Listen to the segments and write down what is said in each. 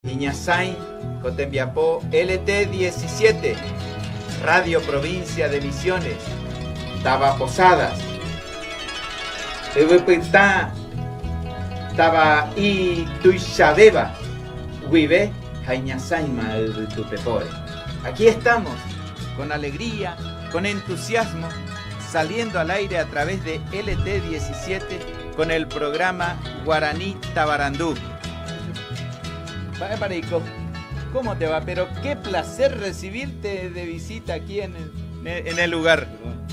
Iñazay, Cotembiapó, LT17, Radio Provincia de Misiones, Taba Posadas, Taba y Tuixabeba, Huibe, Jaiñazaima, el Tupepore. Aquí estamos, con alegría, con entusiasmo, saliendo al aire a través de LT17 con el programa Guaraní Tabarandú. Marico, ¿cómo te va? Pero qué placer recibirte de visita aquí en el lugar. Perdón,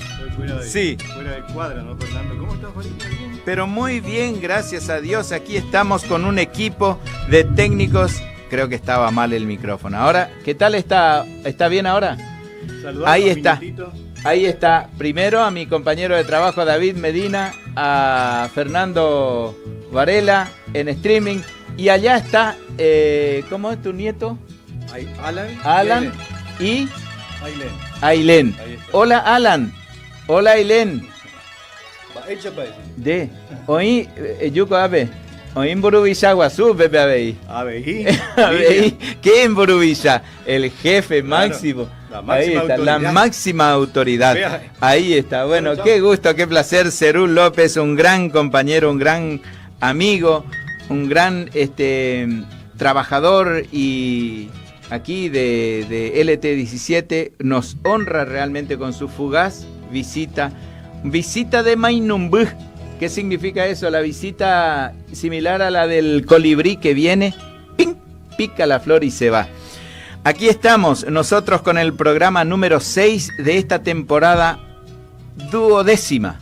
estoy fuera de cuadra, ¿no, Fernando? ¿Cómo estás, Juanito? ¿Bien? Pero muy bien, gracias a Dios. Aquí estamos con un equipo de técnicos. Creo que estaba mal el micrófono. Ahora, ¿qué tal está? ¿Está bien ahora? Saludamos. Ahí está. Ahí está. Primero a mi compañero de trabajo David Medina, a Fernando Varela en streaming. Y allá está, ¿cómo es tu nieto? Alan y Ailén. Hola Alan. Hola Ailén. De. Oí, Yuko Abe. Oí en Borubilla Guazú, Pepe Abey. Abey. ¿Qué en Borubilla? El jefe máximo. Ahí está, la máxima autoridad. Ahí está. Bueno, qué gusto, qué placer. Cerú López, un gran compañero, un gran amigo. Un gran trabajador y aquí de LT17 nos honra realmente con su fugaz visita de Mainumbuj. ¿Qué significa eso? La visita similar a la del colibrí que viene, ¡ping!, pica la flor y se va. Aquí estamos nosotros con el programa número 6 de esta temporada 12ª.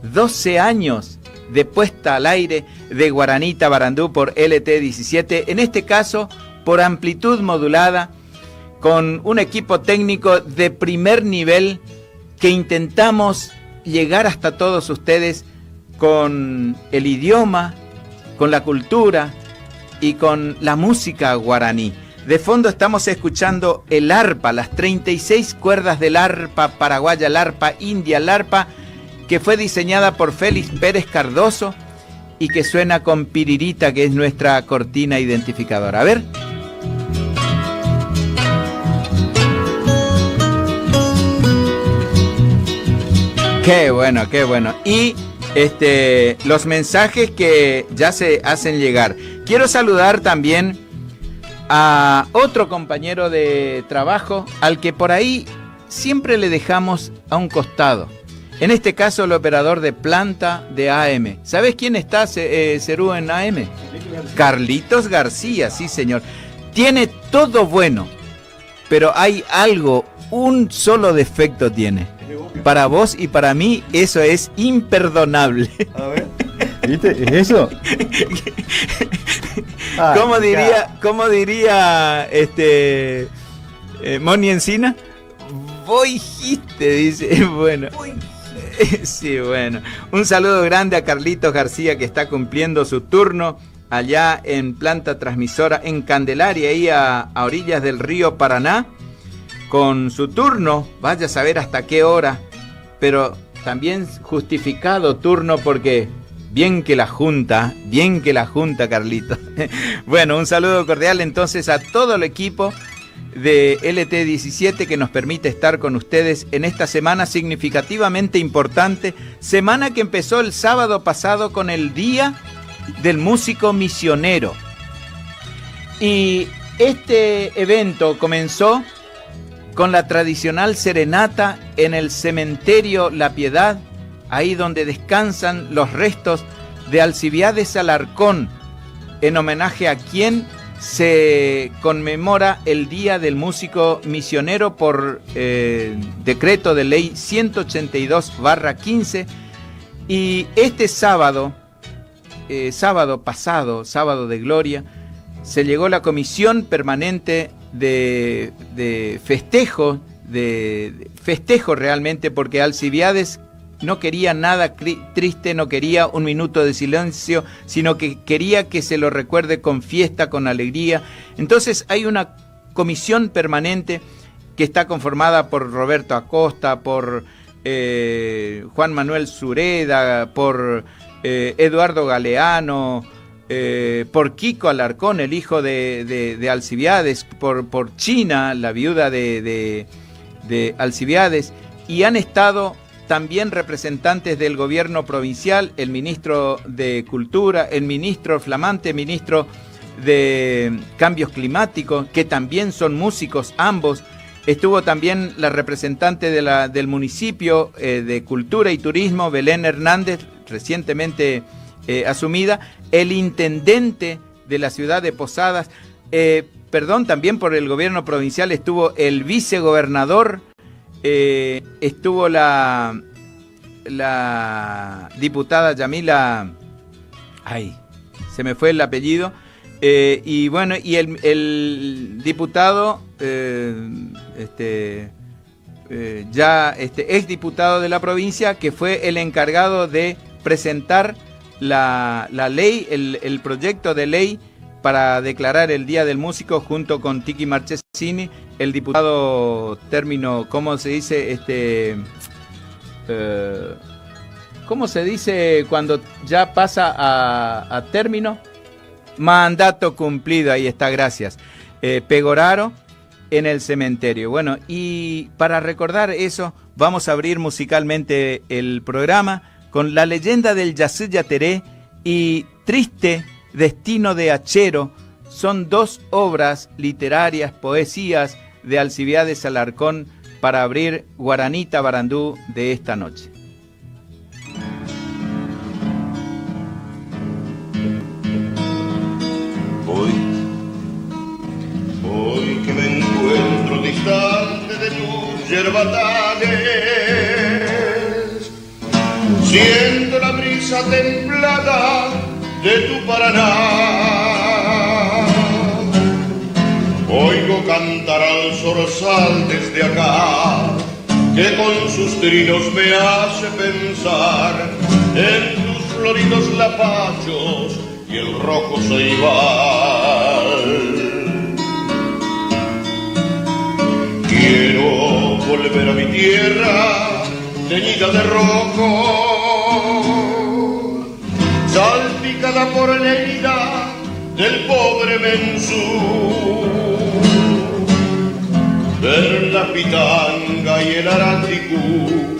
12 años de puesta al aire de Guaraní Tabarandú por LT17, en este caso por amplitud modulada, con un equipo técnico de primer nivel que intentamos llegar hasta todos ustedes con el idioma, con la cultura y con la música guaraní. De fondo estamos escuchando el arpa, las 36 cuerdas del arpa paraguaya, el arpa india, el arpa que fue diseñada por Félix Pérez Cardoso y que suena con Piririta, que es nuestra cortina identificadora. A ver. Qué bueno, qué bueno. Y los mensajes que ya se hacen llegar. Quiero saludar también a otro compañero de trabajo al que por ahí siempre le dejamos a un costado. En este caso, el operador de planta de AM. ¿Sabes quién está, Cerú, en AM? Carlitos García, sí, señor. Tiene todo bueno, pero hay algo, un solo defecto tiene. Para vos y para mí, eso es imperdonable. A ver, ¿viste? ¿Es eso? ¿Cómo diría Moni Encina? Vos dijiste, dice. Bueno. Sí, bueno. Un saludo grande a Carlitos García, que está cumpliendo su turno allá en planta transmisora en Candelaria, ahí a orillas del río Paraná, con su turno, vaya a saber hasta qué hora, pero también justificado turno porque bien que la junta, Carlitos. Bueno, un saludo cordial entonces a todo el equipo de LT17 que nos permite estar con ustedes en esta semana significativamente importante, semana que empezó el sábado pasado con el Día del Músico Misionero. Y este evento comenzó con la tradicional serenata en el cementerio La Piedad, ahí donde descansan los restos de Alcibiades Alarcón, en homenaje a quien se conmemora el Día del Músico Misionero por decreto de ley 182/15. Y este sábado pasado, sábado de gloria, se llegó la comisión permanente de festejo realmente, porque Alcibiades no quería nada triste, no quería un minuto de silencio, sino que quería que se lo recuerde con fiesta, con alegría. Entonces hay una comisión permanente que está conformada por Roberto Acosta, por Juan Manuel Sureda, por Eduardo Galeano, por Kiko Alarcón, el hijo de Alcibiades, por China, la viuda de Alcibiades, y han estado también representantes del gobierno provincial, el ministro de Cultura, el flamante ministro de Cambios Climáticos, que también son músicos ambos. Estuvo también la representante del municipio de Cultura y Turismo, Belén Hernández, recientemente asumida, el intendente de la ciudad de Posadas, también por el gobierno provincial estuvo el vicegobernador, estuvo la diputada Yamila, se me fue el apellido, y bueno, y el diputado, ex diputado de la provincia, que fue el encargado de presentar la ley, el proyecto de ley para declarar el Día del Músico, junto con Tiki Marchesini, el diputado ¿cómo se dice? ¿Cómo se dice cuando ya pasa a término? Mandato cumplido, ahí está, gracias. Pegoraro en el cementerio. Bueno, y para recordar eso, vamos a abrir musicalmente el programa con La leyenda del Yacé Yateré y Triste Destino de Achero. Son dos obras literarias, poesías de Alcibiades Alarcón para abrir Guaranita Barandú de esta noche. Hoy que me encuentro distante de tus yerbatales, siento la brisa templada de tu Paraná, oigo cantar al zorzal desde acá, que con sus trinos me hace pensar en tus floridos lapachos y el rojo ceibal. Quiero volver a mi tierra teñida de rojo, salpicada por la herida del pobre Mensú, ver la pitanga y el araticú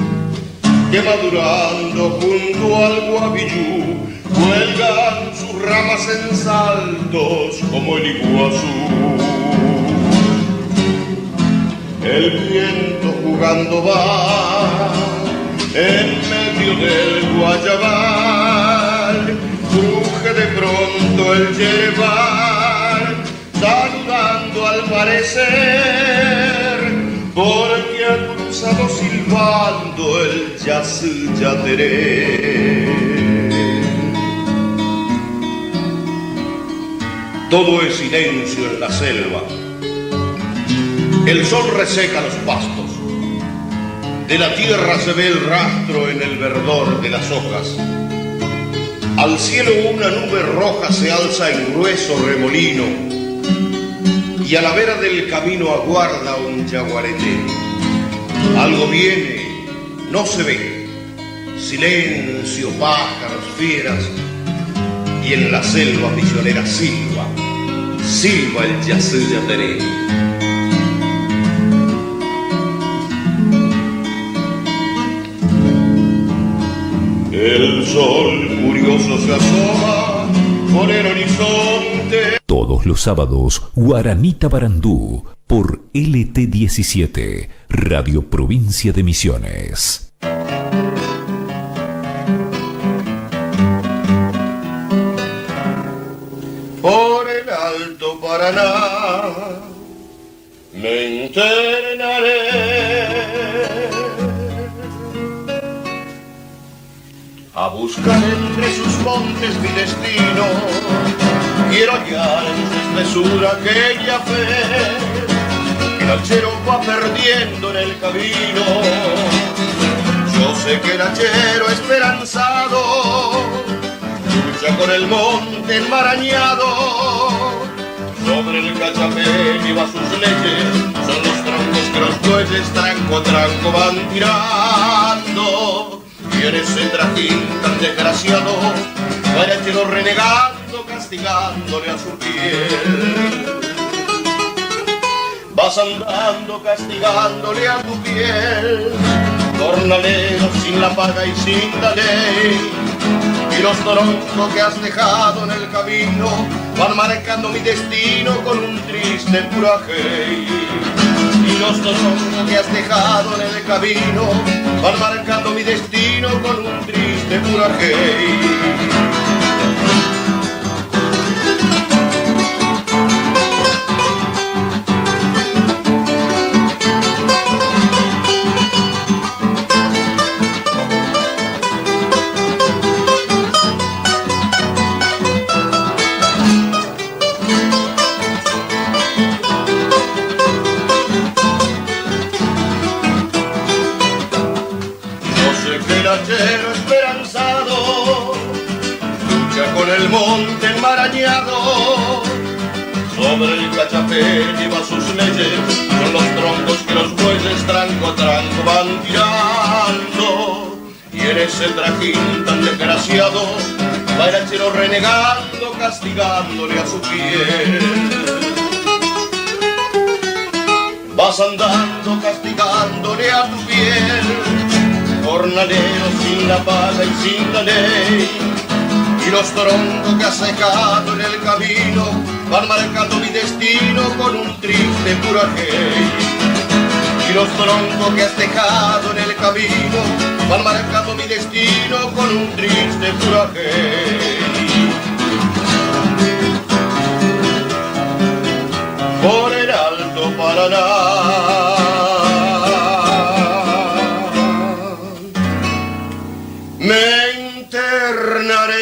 que madurando junto al Guavillú cuelgan sus ramas en saltos como el Iguazú. El viento jugando va en medio del guayabal, cruje de pronto el yerbal, saludando al parecer, porque ha cruzado silbando el Yacé Yateré. Todo es silencio en la selva. El sol reseca los pastos. De la tierra se ve el rastro en el verdor de las hojas. Al cielo una nube roja se alza en grueso remolino, y a la vera del camino aguarda un yaguareté. Algo viene, no se ve. Silencio, pájaros, fieras, y en la selva misionera silba el Yacé Yateré. El sol curioso se asoma por el horizonte. Todos los sábados, Guaranita Barandú, por LT17, Radio Provincia de Misiones. Por el Alto Paraná me internaré a buscar entre sus montes mi destino. Quiero hallar en su espesura aquella fe que el hachero va perdiendo en el camino. Yo sé que el hachero esperanzado lucha con el monte enmarañado. Sobre el cachapé lleva sus leyes, son los troncos que los bueyes tranco a tranco van tirando. Y en ese trajín tan desgraciado, va el hachero renegando castigándole a su piel. Vas andando castigándole a tu piel, jornalero sin la paga y sin la ley. Y los troncos que has dejado en el camino van marcando mi destino con un triste puraje. Y los troncos que has dejado en el camino van marcando mi destino con un triste puraje. Esperanzado lucha con el monte enmarañado, sobre el cachapé lleva sus leyes, son los troncos que los bueyes tranco a tranco van tirando. Y en ese trajín tan desgraciado va el hachero renegando, castigándole a su piel. Vas andando castigándole a tu piel, jornalero sin la paga y sin la ley. Y los troncos que has dejado en el camino van marcando mi destino con un triste puraje. Y los troncos que has dejado en el camino van marcando mi destino con un triste puraje. Por el Alto Paraná me internaré.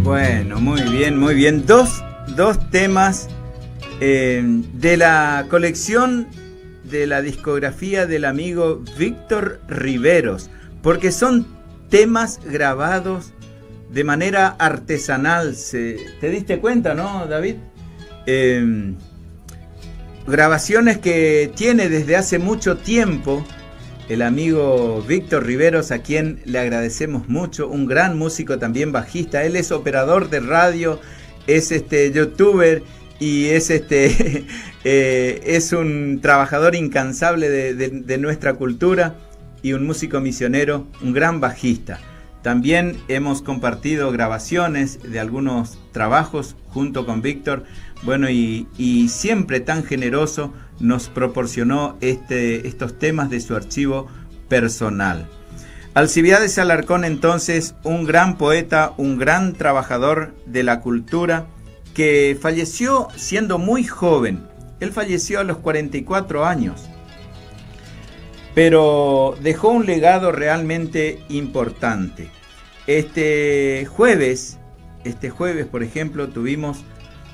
Bueno, muy bien. Dos temas de la colección de la discografía del amigo Víctor Riveros, porque son temas grabados de manera artesanal. ¿Te diste cuenta, no, David? Grabaciones que tiene desde hace mucho tiempo el amigo Víctor Riveros, a quien le agradecemos mucho, un gran músico, también bajista. Él es operador de radio, es youtuber y es es un trabajador incansable de nuestra cultura y un músico misionero, un gran bajista. También hemos compartido grabaciones de algunos trabajos junto con Víctor. Bueno, y siempre tan generoso nos proporcionó estos temas de su archivo personal. Alcibiades Alarcón, entonces, un gran poeta, un gran trabajador de la cultura, que falleció siendo muy joven. Él falleció a los 44 años, pero dejó un legado realmente importante. Este jueves, por ejemplo, tuvimos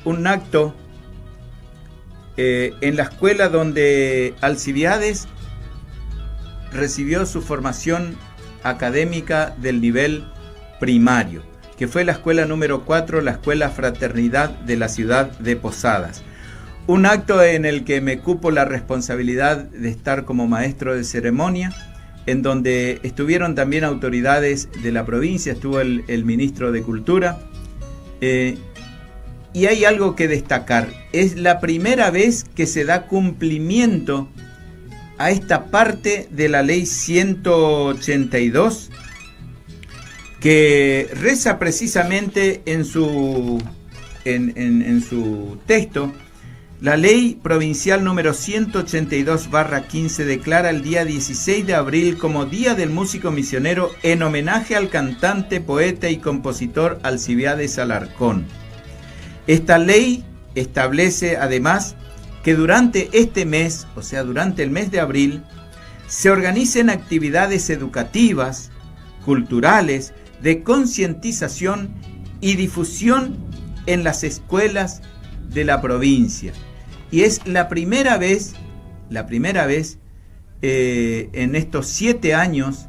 un acto en la escuela donde Alcibiades recibió su formación académica del nivel primario, que fue la escuela número 4, la Escuela Fraternidad de la ciudad de Posadas. Un acto en el que me cupo la responsabilidad de estar como maestro de ceremonia, en donde estuvieron también autoridades de la provincia, estuvo el ministro de Cultura. Y hay algo que destacar, es la primera vez que se da cumplimiento a esta parte de la ley 182, que reza precisamente en su texto. La ley provincial número 182/15 declara el día 16 de abril como Día del Músico Misionero en homenaje al cantante, poeta y compositor Alcibiades Alarcón. Esta ley establece además que durante este mes, o sea, durante el mes de abril, se organicen actividades educativas, culturales, de concientización y difusión en las escuelas de la provincia. Y es la primera vez en estos 7 años,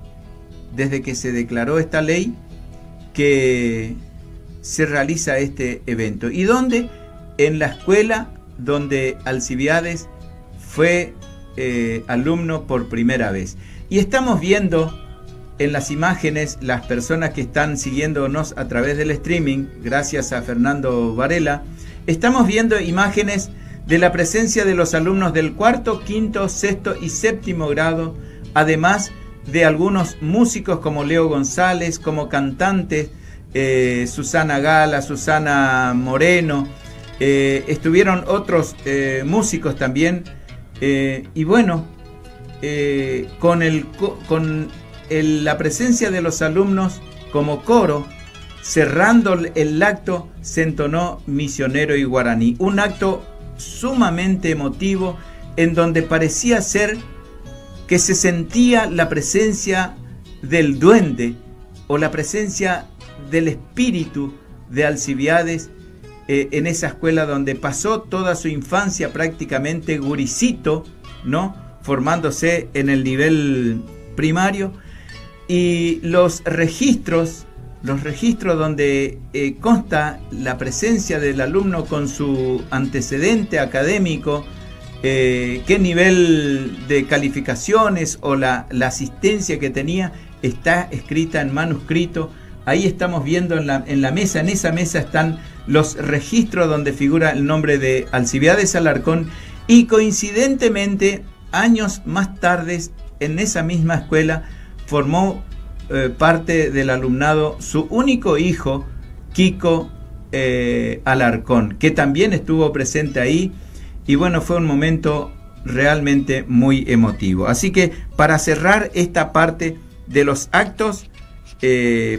desde que se declaró esta ley, que se realiza este evento. ¿Y dónde? En la escuela donde Alcibiades fue alumno por primera vez. Y estamos viendo en las imágenes, las personas que están siguiéndonos a través del streaming, gracias a Fernando Varela, estamos viendo imágenes de la presencia de los alumnos del 4º, 5º, 6º y 7º grado, además de algunos músicos como Leo González, como cantantes, Susana Gala, Susana Moreno, estuvieron otros músicos también, y bueno, con la presencia de los alumnos como coro, cerrando el acto, se entonó Misionero y Guaraní, un acto sumamente emotivo en donde parecía ser que se sentía la presencia del duende o la presencia del espíritu de Alcibiades en esa escuela donde pasó toda su infancia prácticamente guricito, ¿no? Formándose en el nivel primario, y los registros donde consta la presencia del alumno con su antecedente académico, qué nivel de calificaciones o la asistencia que tenía, está escrita en manuscrito. Ahí estamos viendo en la mesa, en esa mesa están los registros donde figura el nombre de Alcibiades Alarcón, y coincidentemente, años más tarde, en esa misma escuela, formó parte del alumnado su único hijo, Kiko Alarcón, que también estuvo presente ahí, y bueno, fue un momento realmente muy emotivo. Así que para cerrar esta parte de los actos,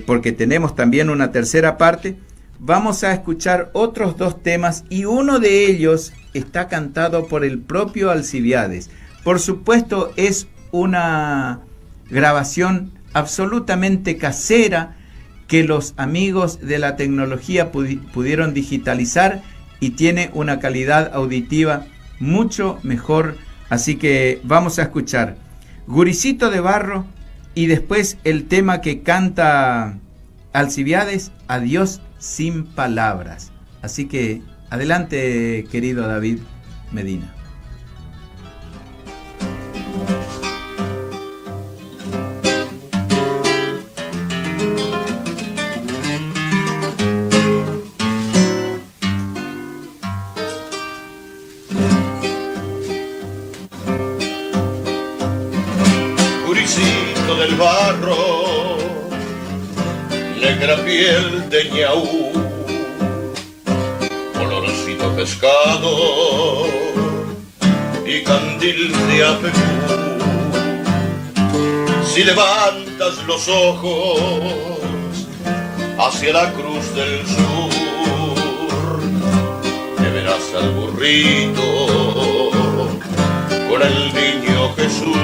porque tenemos también una tercera parte, vamos a escuchar otros 2 temas, y uno de ellos está cantado por el propio Alcibiades. Por supuesto, es una grabación absolutamente casera que los amigos de la tecnología pudieron digitalizar, y tiene una calidad auditiva mucho mejor. Así que vamos a escuchar Guricito de Barro, y después el tema que canta Alcibiades, Adiós sin palabras. Así que adelante, querido David Medina. Del barro, negra piel de ñaú, olorcito pescado y candil de apecú. Si levantas los ojos hacia la cruz del sur, te verás al burrito con el niño Jesús.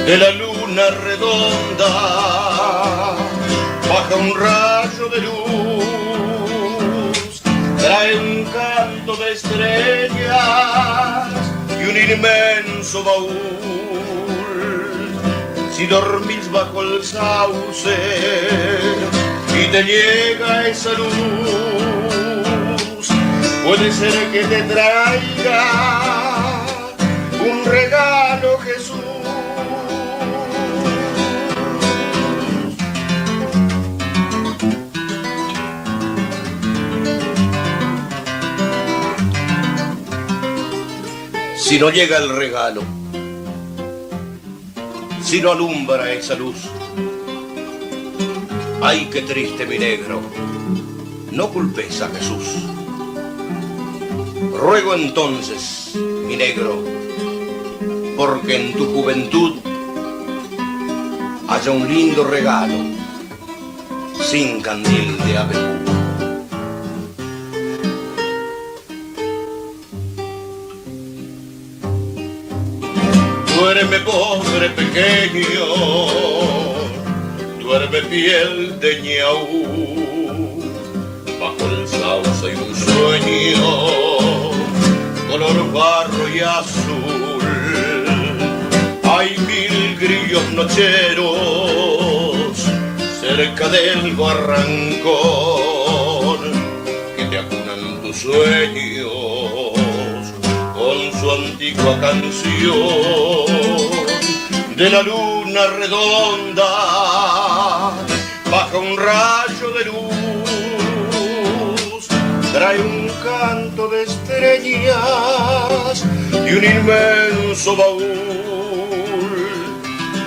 De la luna redonda baja un rayo de luz, trae un canto de estrellas y un inmenso baúl. Si dormís bajo el sauce y te llega esa luz, puede ser que te traiga un regalo, Jesús. Si no llega el regalo, si no alumbra esa luz, ay, qué triste, mi negro, no culpes a Jesús. Ruego entonces, mi negro, porque en tu juventud haya un lindo regalo sin candil de abedul. Duerme, pobre pequeño, duerme, piel de ñaú, bajo el sauce y un sueño color barro y azul. Hay 1000 grillos nocheros cerca del barrancón que te acunan tus sueños con su antigua canción. De la luna redonda baja un rayo de luz, trae un canto de estrellas y un inmenso baúl.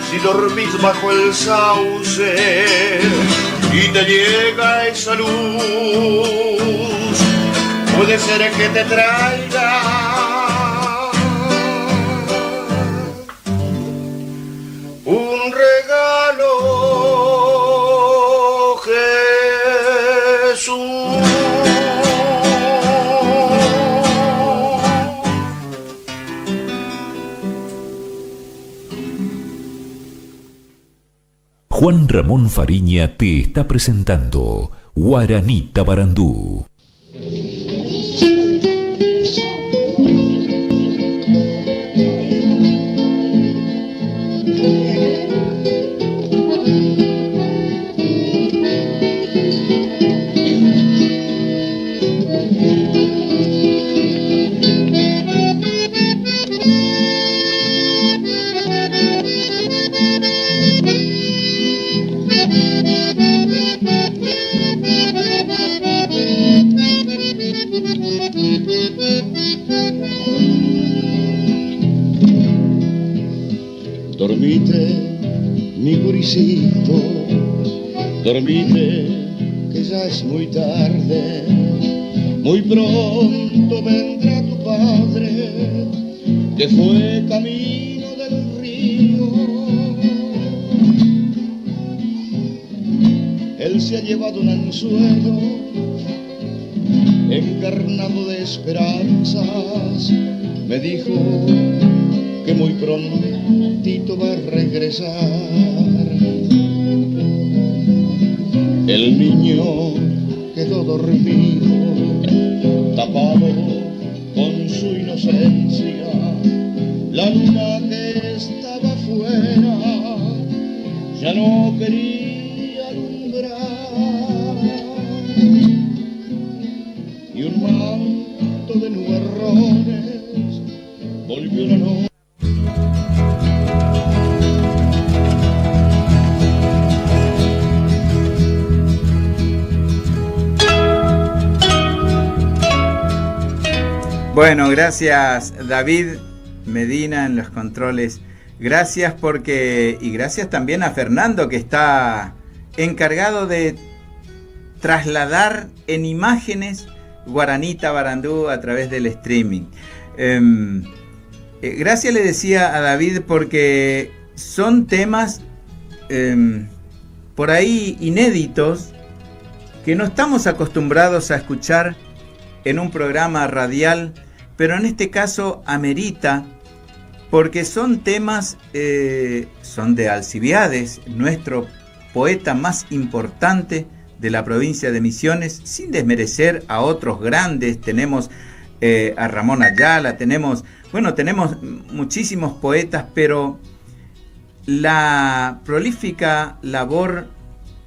Si dormís bajo el sauce y te llega esa luz, puede ser que te traiga un regalo, Jesús. Juan Ramón Fariña te está presentando Guaranita Barandú. Dormite, mi gurisito, dormite, que ya es muy tarde. Muy pronto vendrá tu padre, que fue camino del río. Él se ha llevado un anzuelo encarnado de esperanzas. Me dijo que muy prontito va a regresar. El niño quedó dormido, tapado con su inocencia. La luna que estaba afuera ya no quería alumbrar, y un manto de nubarrones volvió la noche. Bueno, gracias David Medina en los controles. Gracias y gracias también a Fernando, que está encargado de trasladar en imágenes Guaranita Barandú a través del streaming. Gracias le decía a David porque son temas por ahí inéditos que no estamos acostumbrados a escuchar en un programa radial, pero en este caso amerita, porque son temas, son de Alcibiades, nuestro poeta más importante de la provincia de Misiones, sin desmerecer a otros grandes. Tenemos a Ramón Ayala, tenemos muchísimos poetas, pero la prolífica labor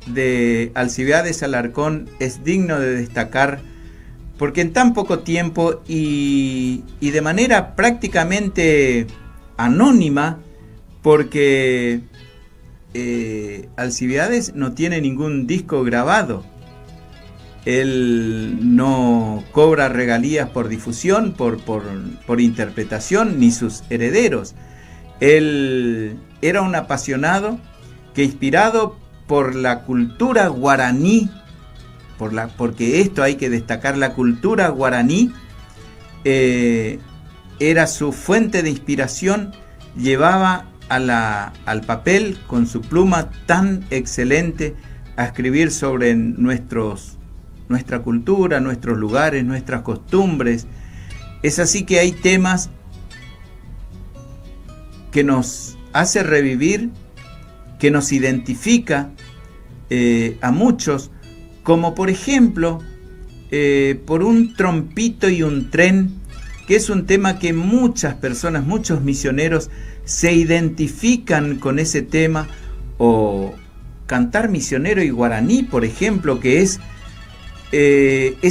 de Alcibiades Alarcón es digno de destacar, porque en tan poco tiempo y de manera prácticamente anónima, porque Alcibiades no tiene ningún disco grabado. Él no cobra regalías por difusión, por interpretación, ni sus herederos. Él era un apasionado que, inspirado por la cultura guaraní, porque esto hay que destacar, la cultura guaraní era su fuente de inspiración, llevaba al papel con su pluma tan excelente a escribir sobre nuestra cultura, nuestros lugares, nuestras costumbres. Es así que hay temas que nos hace revivir, que nos identifica a muchos, como por ejemplo, por un trompito y un tren, que es un tema que muchas personas, muchos misioneros se identifican con ese tema, o cantar misionero y guaraní, por ejemplo, que es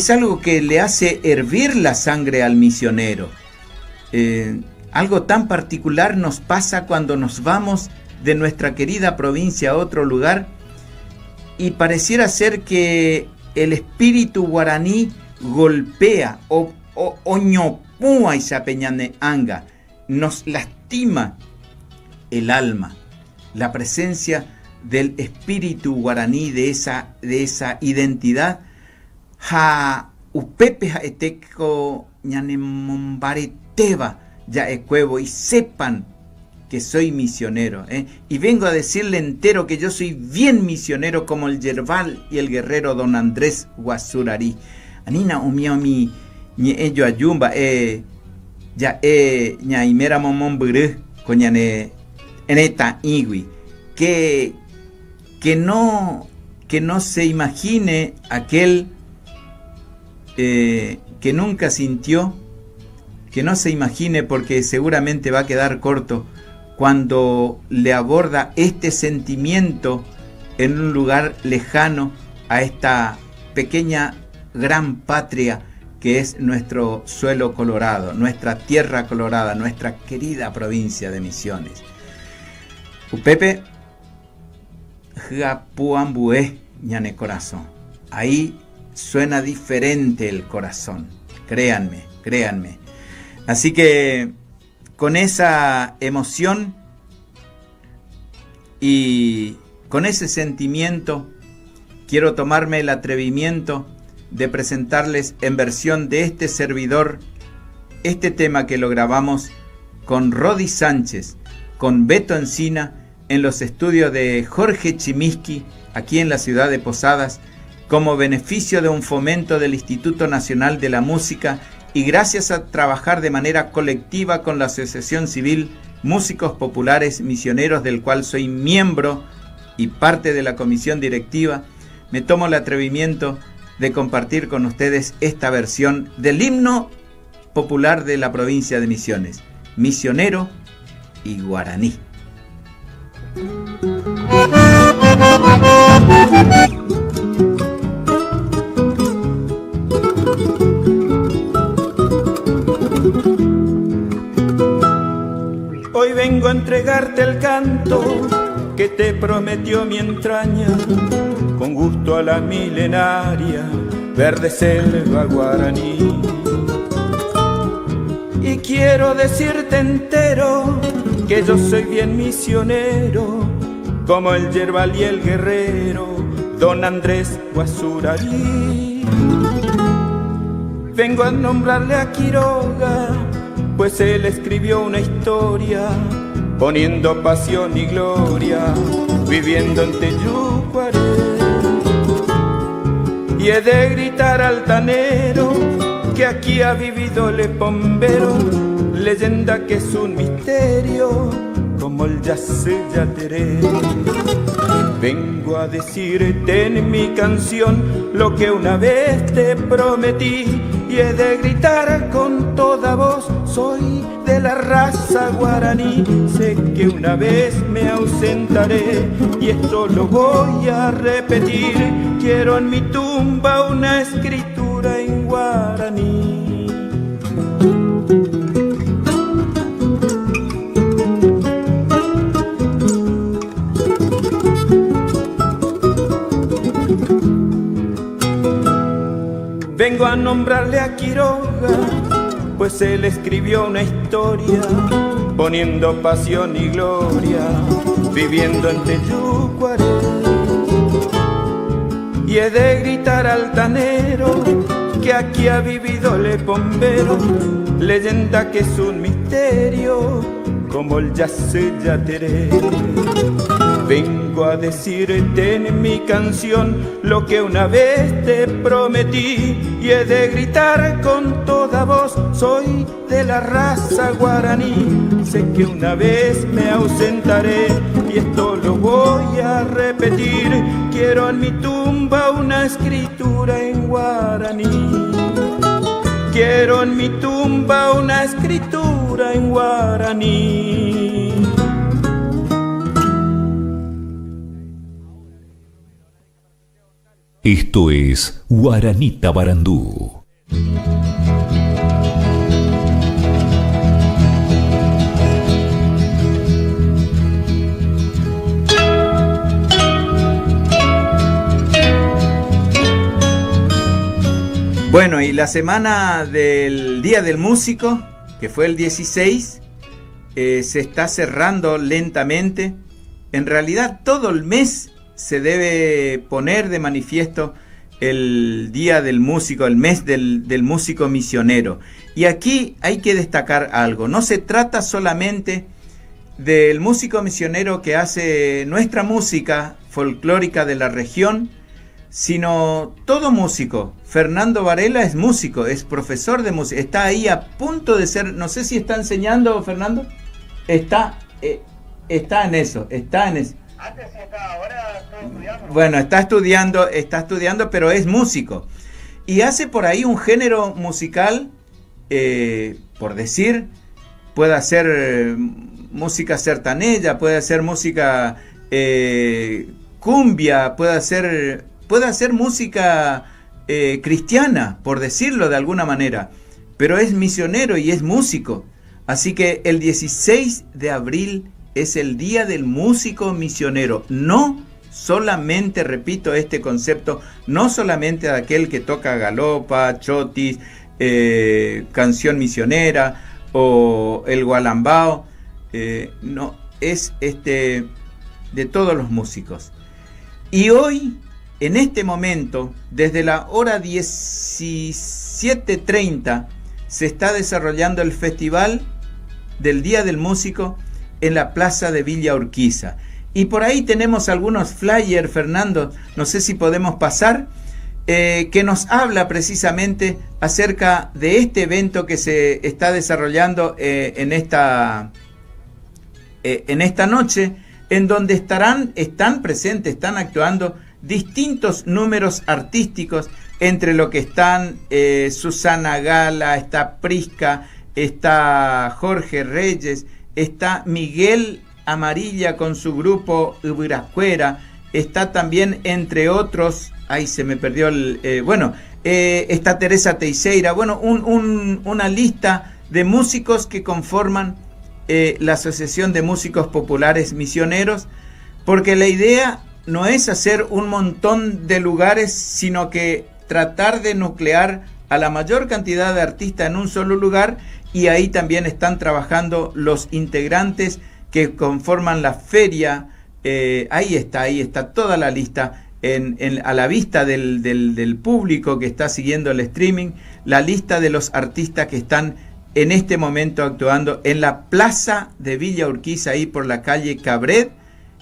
algo que le hace hervir la sangre al misionero. Algo tan particular nos pasa cuando nos vamos de nuestra querida provincia a otro lugar y pareciera ser que el espíritu guaraní golpea o ñopúa esa peñane anga, nos lastima el alma, la presencia del espíritu guaraní, de esa identidad. Ja upepe ja eteco ñanemombareteba ya ecuevo, y sepan que soy misionero, y vengo a decirle entero que yo soy bien misionero, como el yerbal y el guerrero don Andrés Guasurarí. Anina umiomi ñe ello ayumba ya ñaimera momon buru coñane eneta igui, que no se imagine aquel que nunca sintió, que no se imagine, porque seguramente va a quedar corto cuando le aborda este sentimiento en un lugar lejano a esta pequeña gran patria que es nuestro suelo colorado, nuestra tierra colorada, nuestra querida provincia de Misiones. Upepe Japuambue ñane corazón. Ahí suena diferente el corazón, créanme. Así que con esa emoción y con ese sentimiento quiero tomarme el atrevimiento de presentarles en versión de este servidor este tema que lo grabamos con Rodi Sánchez, con Beto Encina, en los estudios de Jorge Chimiski, aquí en la ciudad de Posadas, como beneficio de un fomento del Instituto Nacional de la Música y gracias a trabajar de manera colectiva con la Asociación Civil Músicos Populares Misioneros, del cual soy miembro y parte de la comisión directiva, me tomo el atrevimiento de compartir con ustedes esta versión del himno popular de la provincia de Misiones, misionero y guaraní. Hoy vengo a entregarte el canto que te prometió mi entraña, con gusto a la milenaria verde selva guaraní. Y quiero decirte entero que yo soy bien misionero, como el yerbal y el guerrero don Andrés Guasurarí. Vengo a nombrarle a Quiroga, pues él escribió una historia, poniendo pasión y gloria, viviendo en Teyucuaré. Y he de gritar altanero que aquí ha vivido Lepombero, leyenda que es un misterio, como el Yacyretá. Vengo a decirte en mi canción lo que una vez te prometí, y he de gritar con toda voz, soy de la raza guaraní. Sé que una vez me ausentaré y esto lo voy a repetir, quiero en mi tumba una escritura en guaraní. Vengo a nombrarle a Quiroga, pues él escribió una historia, poniendo pasión y gloria, viviendo en Teyucuaré. Y he de gritar altanero que aquí ha vivido Lepombero, leyenda que es un misterio, como el Yacyretá. Vengo a decirte en mi canción lo que una vez te prometí, y he de gritar con toda voz, soy de la raza guaraní. Sé que una vez me ausentaré y esto lo voy a repetir, quiero en mi tumba una escritura en guaraní. quiero en mi tumba una escritura en guaraní. Esto es Guaranita Barandú. Bueno, y la semana del Día del Músico, que fue el 16, se está cerrando lentamente. En realidad todo el mes se debe poner de manifiesto el Día del Músico, el mes del músico misionero. Y aquí hay que destacar algo. No se trata solamente del músico misionero que hace nuestra música folclórica de la región, sino todo músico. Fernando Varela es músico, es profesor de música, está ahí a punto de ser, no sé si está enseñando, Fernando, está en eso. Antes sí estaba, ahora estoy estudiando. Bueno, está estudiando, pero es músico. Y hace por ahí un género musical, por decir, puede hacer música sertaneja, puede hacer música cumbia, puede hacer música cristiana, por decirlo de alguna manera, pero es misionero y es músico. Así que el 16 de abril es el Día del Músico Misionero. No solamente, repito este concepto, no solamente de aquel que toca galopa, chotis, canción misionera o el gualambao, no, es de todos los músicos. Y hoy, en este momento, desde la hora 17:30, se está desarrollando el Festival del Día del Músico en la Plaza de Villa Urquiza. Y por ahí tenemos algunos flyers, Fernando, no sé si podemos pasar, que nos habla precisamente acerca de este evento que se está desarrollando en esta noche, en donde están presentes, están actuando distintos números artísticos, entre lo que están Susana Gala, está Prisca, está Jorge Reyes, está Miguel Amarilla con su grupo Ubiracuera, está también, entre otros, ahí se me perdió está Teresa Teixeira, bueno, una lista de músicos que conforman la Asociación de Músicos Populares Misioneros, porque la idea no es hacer un montón de lugares, sino que tratar de nuclear a la mayor cantidad de artistas en un solo lugar, y ahí también están trabajando los integrantes que conforman la feria. Ahí está toda la lista a la vista del público que está siguiendo el streaming, la lista de los artistas que están en este momento actuando en la Plaza de Villa Urquiza, ahí por la calle Cabret,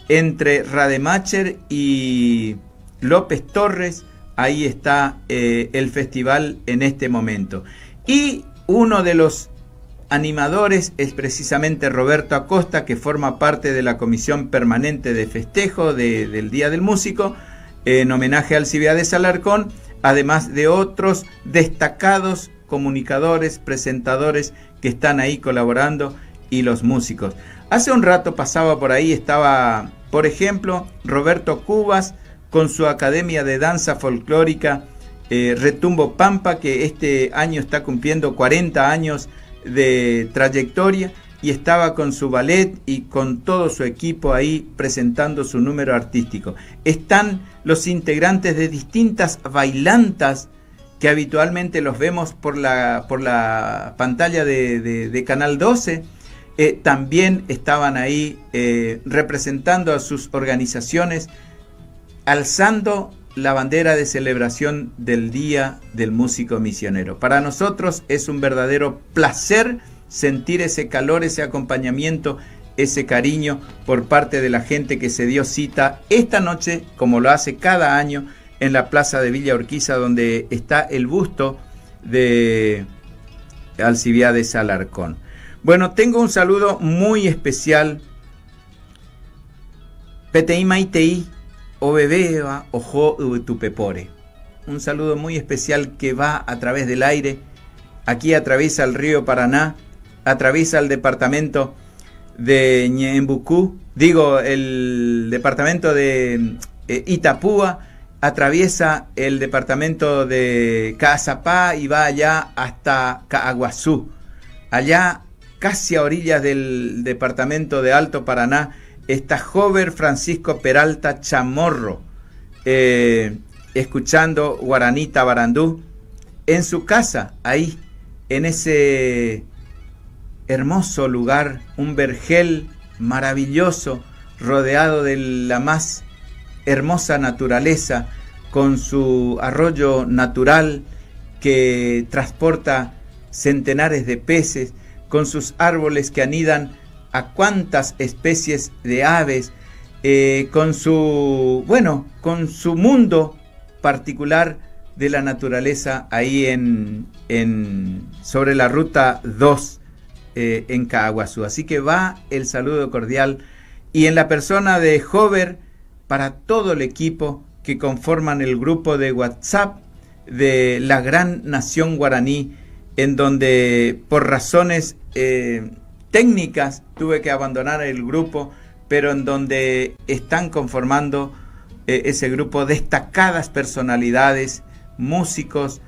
entre Rademacher y López Torres. Ahí está el festival en este momento. Y uno de los animadores es precisamente Roberto Acosta, que forma parte de la Comisión Permanente de Festejo del Día del Músico, en homenaje a Alcibiades Alarcón, además de otros destacados comunicadores, presentadores que están ahí colaborando, y los músicos. Hace un rato pasaba por ahí, estaba, por ejemplo, Roberto Cubas con su Academia de Danza Folclórica Retumbo Pampa, que este año está cumpliendo 40 años de trayectoria, y estaba con su ballet y con todo su equipo ahí presentando su número artístico. Están los integrantes de distintas bailantas que habitualmente los vemos por la pantalla de Canal 12. También estaban ahí representando a sus organizaciones, alzando la bandera de celebración del Día del Músico Misionero. Para nosotros es un verdadero placer sentir ese calor, ese acompañamiento, ese cariño por parte de la gente que se dio cita esta noche, como lo hace cada año, en la Plaza de Villa Urquiza, donde está el busto de Alcibiades Alarcón. Bueno, tengo un saludo muy especial. Petei Maitei, Obebeba, Ojo Tupepore. Un saludo muy especial que va a través del aire aquí atraviesa el río Paraná, atraviesa el departamento de Ñembucú, el departamento de Itapúa, atraviesa el departamento de Caazapá y va allá hasta Caaguazú. Allá, casi a orillas del departamento de Alto Paraná, está Jover Francisco Peralta Chamorro, escuchando Guaranita Barandú en su casa, ahí, en ese hermoso lugar, un vergel maravilloso, rodeado de la más hermosa naturaleza, con su arroyo natural que transporta centenares de peces, con sus árboles que anidan a cuantas especies de aves, con su mundo particular de la naturaleza ahí sobre la ruta 2 en Caaguazú. Así que va el saludo cordial, y en la persona de Jover, para todo el equipo que conforman el grupo de WhatsApp de la Gran Nación Guaraní, en donde por razones técnicas tuve que abandonar el grupo, pero en donde están conformando ese grupo destacadas personalidades, músicos,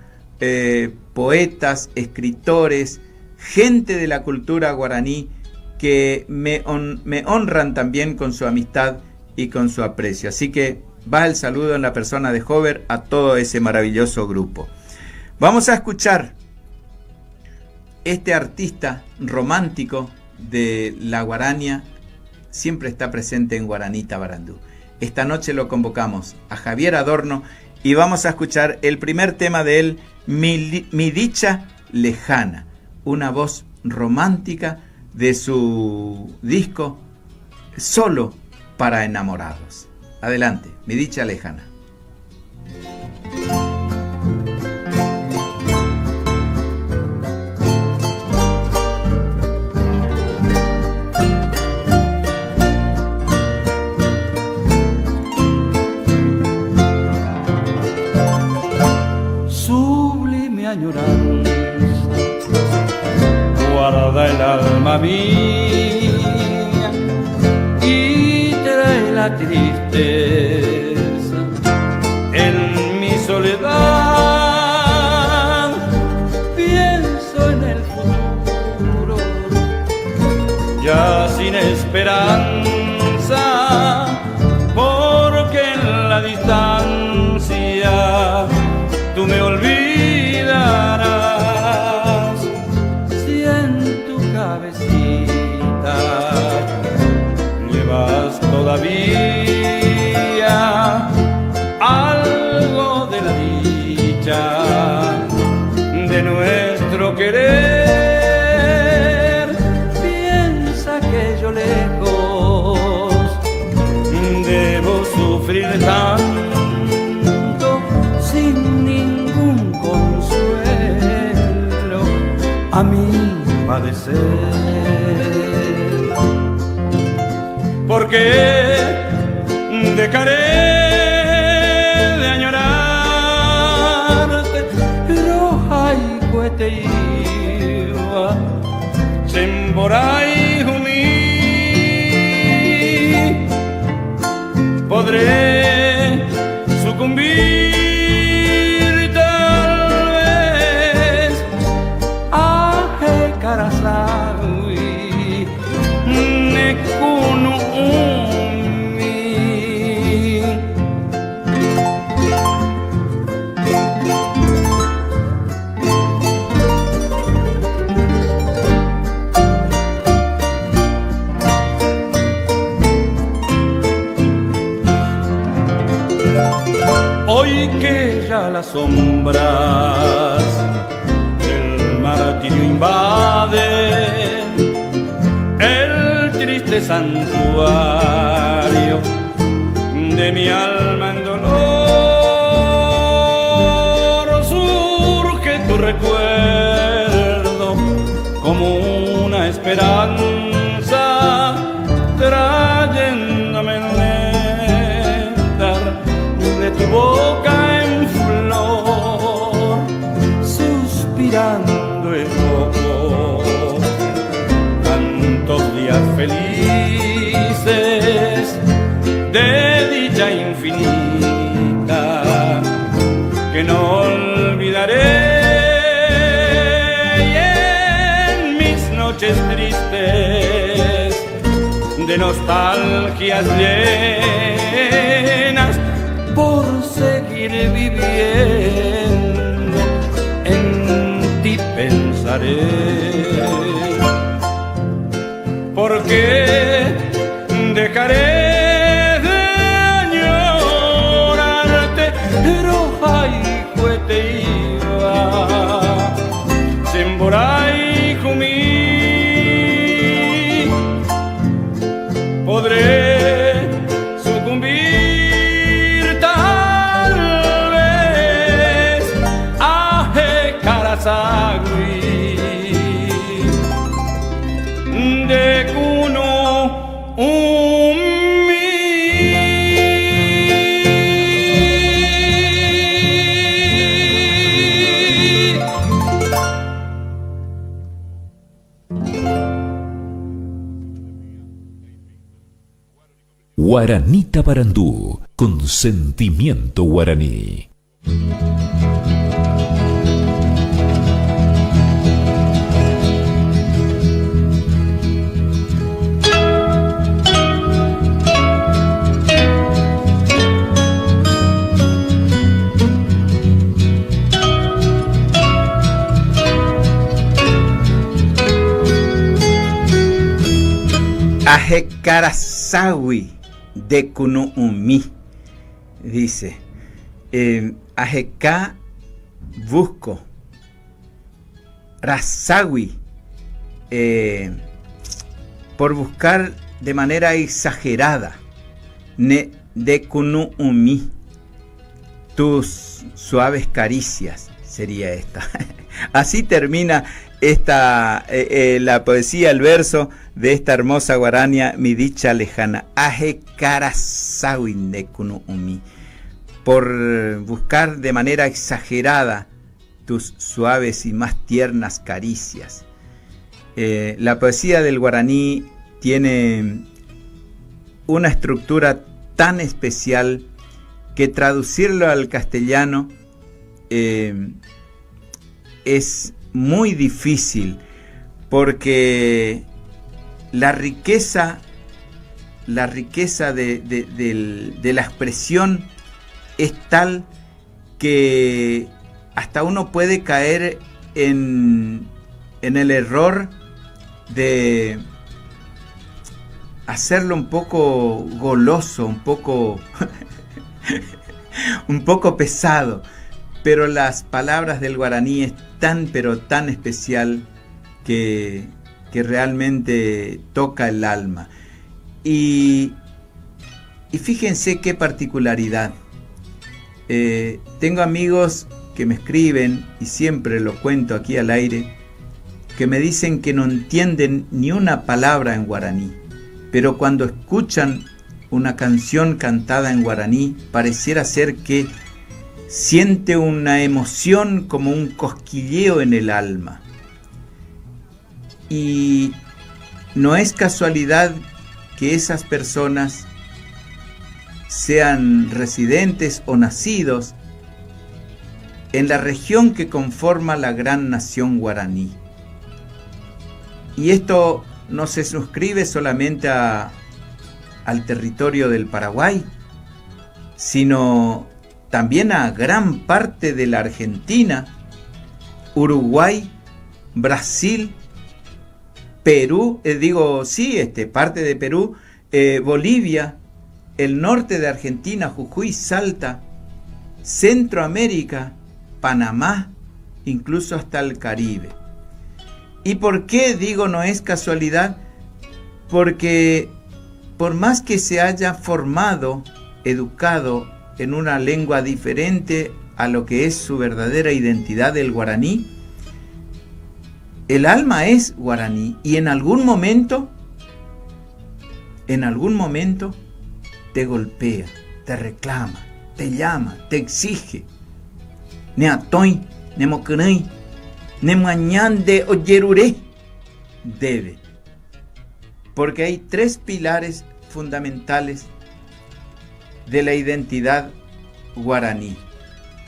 poetas, escritores, gente de la cultura guaraní que me honran también con su amistad y con su aprecio. Así que va el saludo en la persona de Jover a todo ese maravilloso grupo. Vamos a escuchar este artista romántico de la Guarania, siempre está presente en Guaranita Barandú. Esta noche lo convocamos a Javier Adorno y vamos a escuchar el primer tema de él, Mi Dicha Lejana, una voz romántica de su disco Solo para Enamorados. Adelante, Mi Dicha Lejana. Sublime añoranza guarda el alma mía y trae la tristeza en mi soledad. Pienso en el futuro ya sin esperanza, porque en la distancia tú me olvidarás. Si en tu cabecita llevas todavía algo de la dicha de nuestro querer, piensa que yo lejos debo sufrir tanto sin ningún consuelo a mí padecer. Porque dejaré de añorarte, roja y cueteiwa, semboray humí. Podré sucumbir tal vez a Karasawi Nekunu Umi. Hoy que ya las sombras del martirio invaden el triste santuario de mi alma en dolor, surge tu recuerdo como una esperanza, trayéndome el néctar de tu boca en flor, suspirando de dicha infinita que no olvidaré. Y en mis noches tristes de nostalgias llenas por seguir viviendo en ti pensaré. Porque dejaré de añorarte, pero ay, te iba Semborai Jumi, podré sucumbir tal vez a Karasagui de Kuno Guaranita Barandú, con sentimiento guaraní. Aje Karasawi de Kunuumi, dice, Ajeka busco, Rasawi, por buscar de manera exagerada, de Kunuumi, tus suaves caricias, sería esta. Así termina esta la poesía, el verso de esta hermosa guarania, mi dicha lejana. Aje Karasawi de Kunuumi, por buscar de manera exagerada tus suaves y más tiernas caricias. La poesía del guaraní tiene una estructura tan especial que traducirlo al castellano es muy difícil, porque la riqueza de la expresión es tal que hasta uno puede caer en el error de hacerlo un poco goloso, un poco pesado. Pero las palabras del guaraní es tan pero tan especial que realmente toca el alma. Y fíjense qué particularidad. Tengo amigos que me escriben, y siempre lo cuento aquí al aire, que me dicen que no entienden ni una palabra en guaraní, pero cuando escuchan una canción cantada en guaraní, pareciera ser que siente una emoción como un cosquilleo en el alma. Y no es casualidad que esas personas sean residentes o nacidos en la región que conforma la gran nación guaraní. Y esto no se suscribe solamente al territorio del Paraguay, sino también a gran parte de la Argentina, Uruguay, Brasil, Perú, parte de Perú, Bolivia, el norte de Argentina, Jujuy, Salta, Centroamérica, Panamá, incluso hasta el Caribe. ¿Y por qué digo no es casualidad? Porque por más que se haya formado, educado en una lengua diferente a lo que es su verdadera identidad del guaraní, el alma es guaraní, y en algún momento te golpea, te reclama, te llama, te exige. Ne atoy, ne mocanay, ne mañan de oyerure, debe. porque hay tres pilares fundamentales de la identidad guaraní.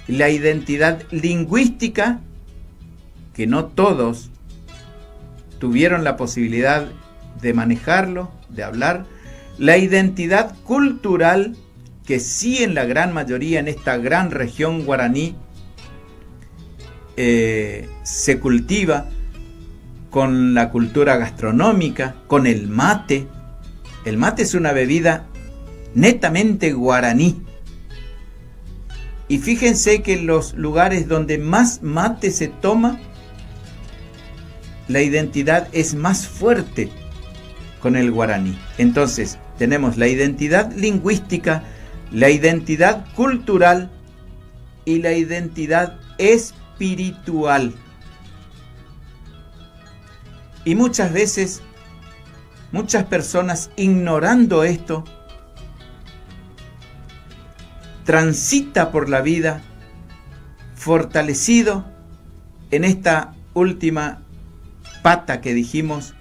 La identidad lingüística, que no todos tuvieron la posibilidad de manejarlo, de hablar. La identidad cultural, que sí en la gran mayoría en esta gran región guaraní se cultiva, con la cultura gastronómica, con el mate. El mate es una bebida netamente guaraní. Y fíjense que en los lugares donde más mate se toma, la identidad es más fuerte con el guaraní. Entonces, tenemos la identidad lingüística, la identidad cultural y la identidad espiritual. Y muchas veces, muchas personas, ignorando esto, transita por la vida fortalecido en esta última pata que dijimos,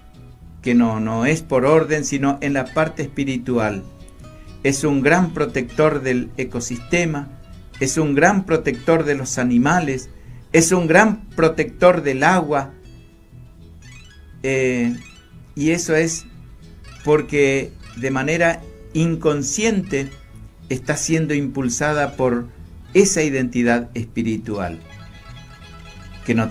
que no es por orden, sino en la parte espiritual. Es un gran protector del ecosistema, es un gran protector de los animales, es un gran protector del agua, y eso es porque de manera inconsciente está siendo impulsada por esa identidad espiritual, que no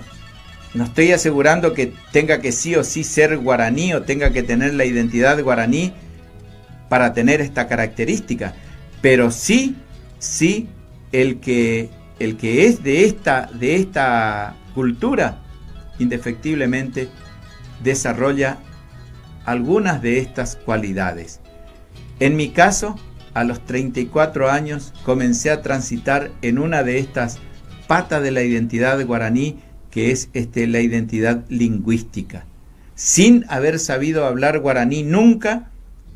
estoy asegurando que tenga que sí o sí ser guaraní o tenga que tener la identidad guaraní para tener esta característica, pero sí el que es de esta cultura, indefectiblemente desarrolla algunas de estas cualidades. En mi caso, a los 34 años comencé a transitar en una de estas patas de la identidad guaraní, que es la identidad lingüística. Sin haber sabido hablar guaraní nunca,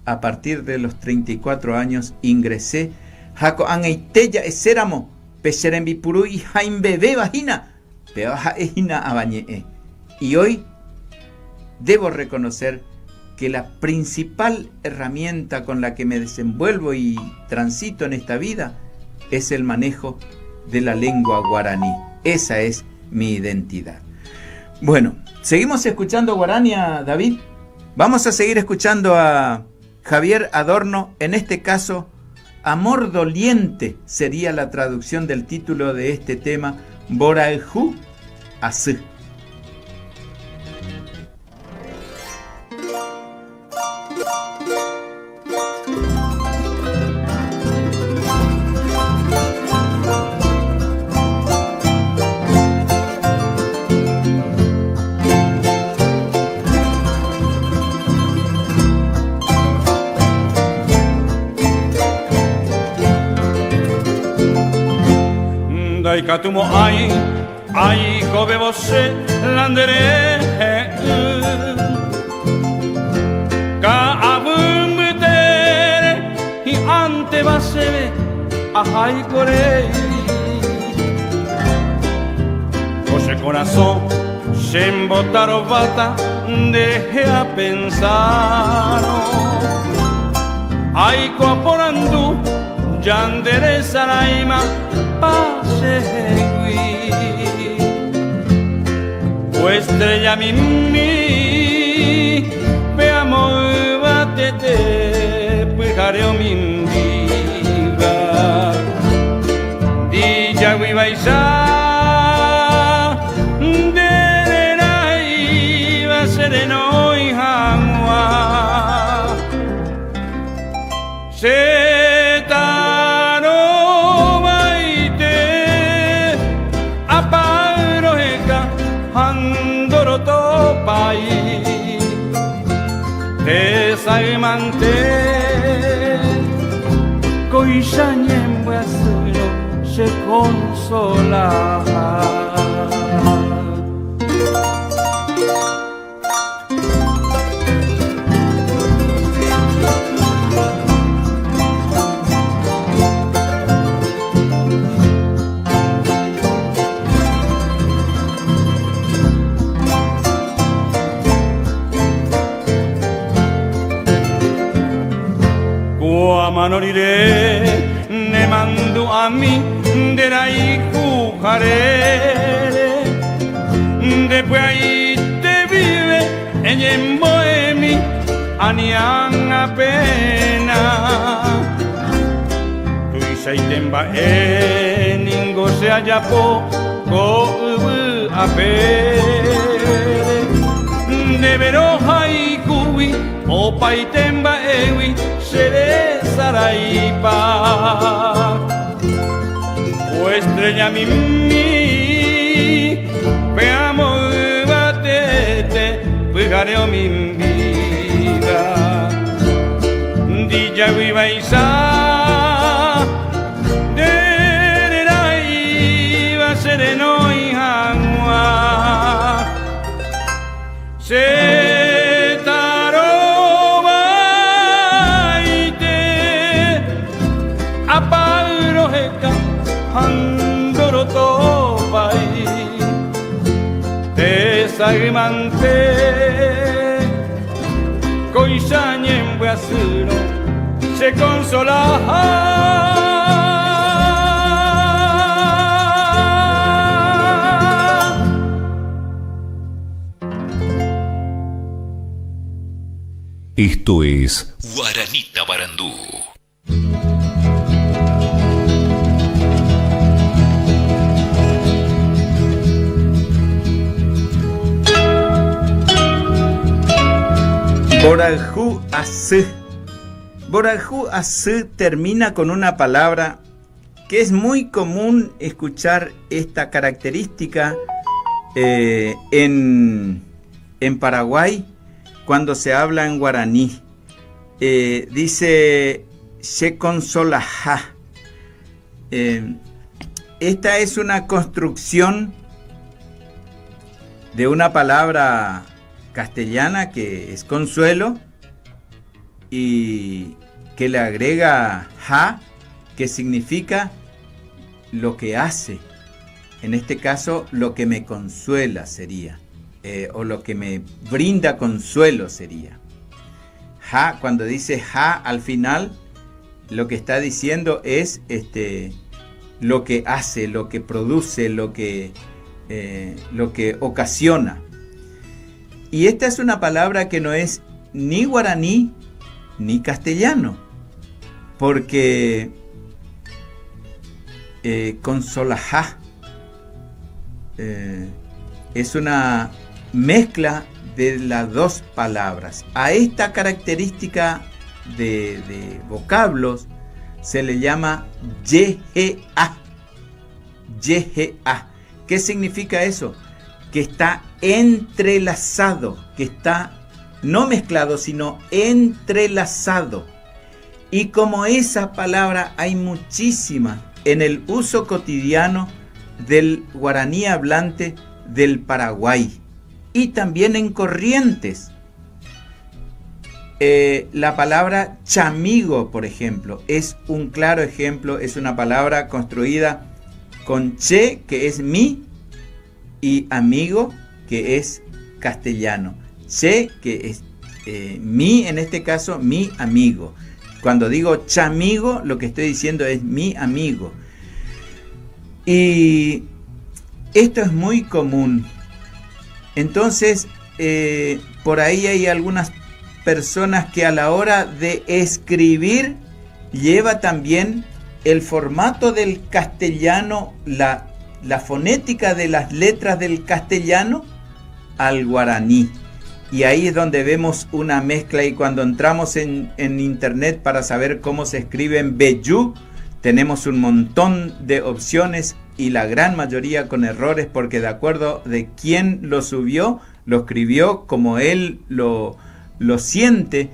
a partir de los 34 años ingresé Jaco Angeiteya Eséramo, Pecherembipuru y Jaimbebe Bajina, Pebaja Ejina Abañe. Y hoy debo reconocer que la principal herramienta con la que me desenvuelvo y transito en esta vida es el manejo de la lengua guaraní. Esa es mi identidad. Bueno, ¿seguimos escuchando guaraní, David? Vamos a seguir escuchando a Javier Adorno, en este caso, Amor Doliente sería la traducción del título de este tema, Boraljú Así. Daikatumo ai kobe você landere ka abumtere y ante basebe ajai corei Oye corazón se embotaro bata deje a pensar ai coaporandu yandere saraima pasegui o estrella mimi veamos batete pujareo mindiga di yagui baisa derenai va sereno y hangua Saimante Coixañembo Azulo se consola. Manorire ne mandu a mí de la jare. Después ahí te vive en Bohemi anian apena. Tu isa itemba ningo se haya poco apere. De veroja y cubi opa itemba ewi se de saraipa. O estrella mi veamos batete, pegareo mi vida. Dilla viva isa, de la iba sereno y agua. Se taroba y te apagro heca, andoro topa Sagmante Coisañen Buasuno se consola. Esto es Guaranita Barandú. Borajú así. Borajú así termina con una palabra que es muy común escuchar esta característica en Paraguay cuando se habla en guaraní. Dice se consolaja. Esta es una construcción de una palabra castellana que es consuelo y que le agrega ja, que significa lo que hace. En este caso, lo que me consuela sería, o lo que me brinda consuelo sería. Ja, cuando dice ja al final, lo que está diciendo es lo que hace, lo que produce, lo que ocasiona. Y esta es una palabra que no es ni guaraní ni castellano, porque consolajá es una mezcla de las dos palabras. A esta característica de vocablos se le llama YGA. YGA. ¿Qué significa eso? Que está entrelazado, que está no mezclado, sino entrelazado. Y como esa palabra hay muchísimas en el uso cotidiano del guaraní hablante del Paraguay y también en Corrientes. La palabra chamigo, por ejemplo, es un claro ejemplo. Es una palabra construida con che, que es mi, y amigo, que es castellano. Che, que es mi, en este caso, mi amigo. Cuando digo chamigo, lo que estoy diciendo es mi amigo. Y esto es muy común. Entonces, por ahí hay algunas personas que a la hora de escribir lleva también el formato del castellano, la fonética de las letras del castellano al guaraní. Y ahí es donde vemos una mezcla, y cuando entramos en internet para saber cómo se escribe en Beyú, tenemos un montón de opciones y la gran mayoría con errores, porque de acuerdo de quién lo subió, lo escribió como él lo siente,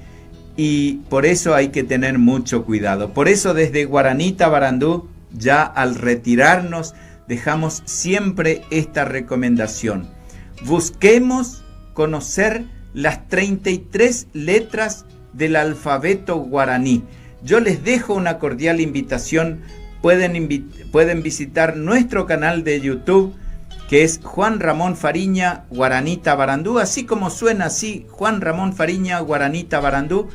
y por eso hay que tener mucho cuidado. Por eso desde Guaranita Barandú, ya al retirarnos, dejamos siempre esta recomendación. Busquemos conocer las 33 letras del alfabeto guaraní. Yo les dejo una cordial invitación. Pueden visitar nuestro canal de YouTube, que es Juan Ramón Fariña Guaranita Barandú, así como suena así, Juan Ramón Fariña Guaranita Barandú.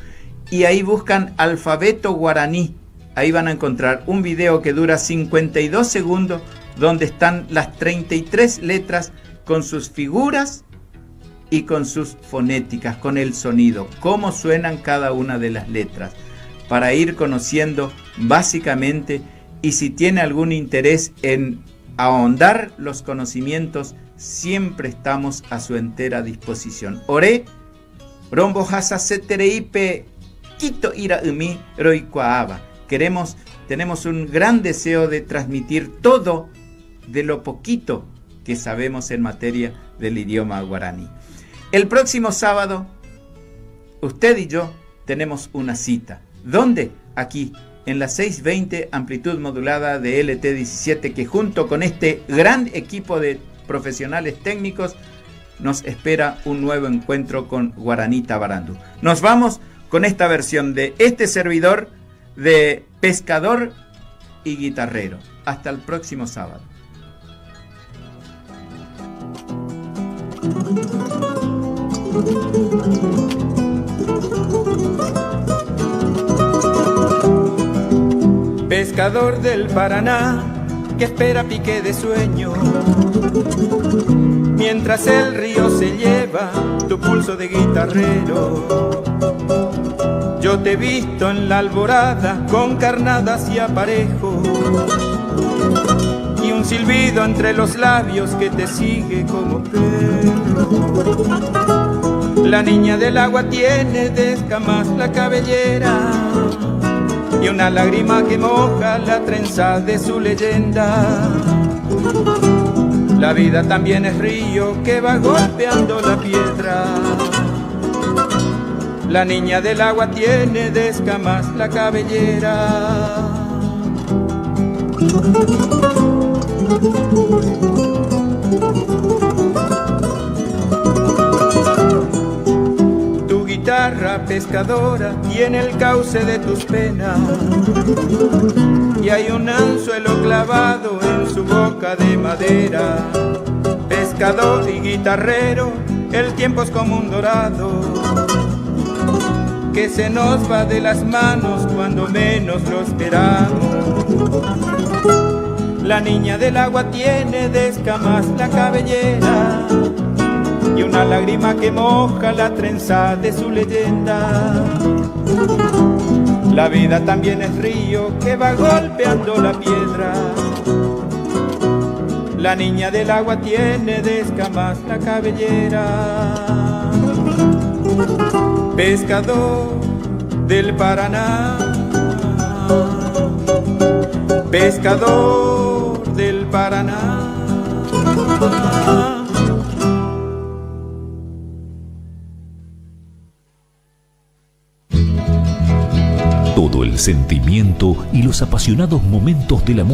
y ahí buscan alfabeto guaraní. Ahí van a encontrar un video que dura 52 segundos donde están las 33 letras con sus figuras y con sus fonéticas, con el sonido, cómo suenan cada una de las letras, para ir conociendo básicamente, y si tiene algún interés en ahondar los conocimientos, siempre estamos a su entera disposición. Ore, rombo hasa setereipe, quito ira umi roicuaaba. Tenemos un gran deseo de transmitir todo de lo poquito que sabemos en materia del idioma guaraní. El próximo sábado, usted y yo tenemos una cita. ¿Dónde? Aquí, en la 620 amplitud modulada de LT17, que junto con este gran equipo de profesionales técnicos nos espera un nuevo encuentro con Guaranita Barandú. Nos vamos con esta versión de este servidor de pescador y guitarrero. Hasta el próximo sábado. Pescador del Paraná que espera pique de sueño, mientras el río se lleva tu pulso de guitarrero. Yo te he visto en la alborada con carnadas y aparejos, y un silbido entre los labios que te sigue como perro. La niña del agua tiene de escamas la cabellera y una lágrima que moja la trenza de su leyenda. La vida también es río que va golpeando la piedra. La niña del agua tiene de escamas la cabellera. Tu guitarra pescadora tiene el cauce de tus penas, y hay un anzuelo clavado en su boca de madera. Pescador y guitarrero, el tiempo es como un dorado que se nos va de las manos cuando menos lo esperamos. La niña del agua tiene de escamas la cabellera y una lágrima que moja la trenza de su leyenda. La vida también es río que va golpeando la piedra. La niña del agua tiene de escamas la cabellera. Pescador del Paraná, pescador del Paraná. Todo el sentimiento y los apasionados momentos de la música